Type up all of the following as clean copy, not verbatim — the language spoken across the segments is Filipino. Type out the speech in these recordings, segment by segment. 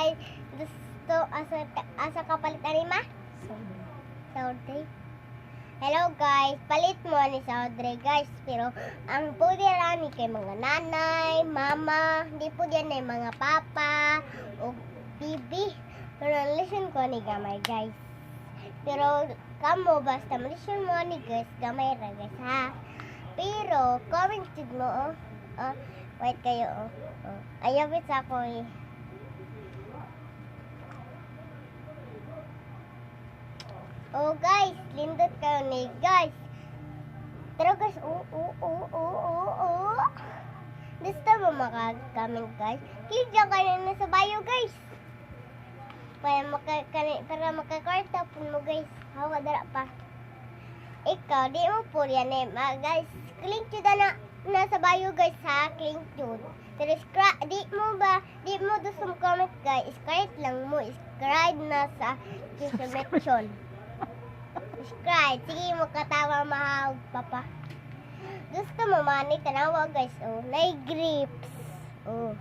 guys. Gusto asa kapalit anima? Saudre. Hello guys, palit mo ni Saudre guys. Pero ang pwede rani kay mga nanay, mama, hindi po dyan ay mga papa o bibi. Pero listen ko ni gamay guys. Pero kamo basta listen mo ni guys, gamay ra guys ha. Pero commented mo wait kayo ayawit sa ako eh. Oh guys, lindot kayo ni guys. Pero guys, gusto mo makagamit guys. Kaya kayo na sa bio guys. Para makakwarta po mo guys. Hawa dara pa. Ikaw, di mo po yan eh. Guys, link yun na nasa bio guys ha. Link yun. Pero di mo gusto mo comment guys. Subscribe lang mo. Subscribe na sa description. Subscribe. Sige mo katawa mahawag papa. Gusto mo mani tanawa guys. Oh, may grips. Oh.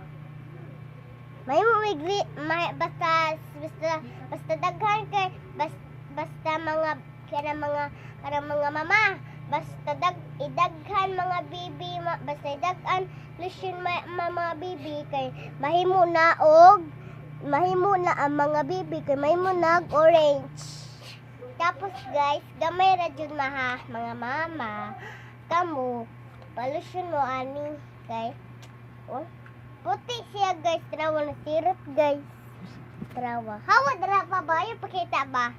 May grip. Basta daghan kay basta mga mama. Basta idaghan mga bibi, basta idaghan lusyon mga bibi kay mahimo na ang mga bibi kay mahimo nag orange. Tapos guys, gamay ra jud maha mga mama. Kamo palusyon mo ani kay puti siya guys, trawa na sirot guys. Trawa. Hawa dara pa ba? Yung pakita ba?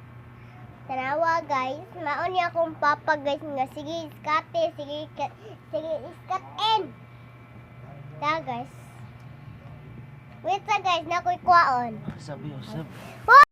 Trawa guys. Maon niya akong papa guys nga sige iskate, sige iskaten. Ta guys. Wait sa guys, nakoy kuwaon. Sabi,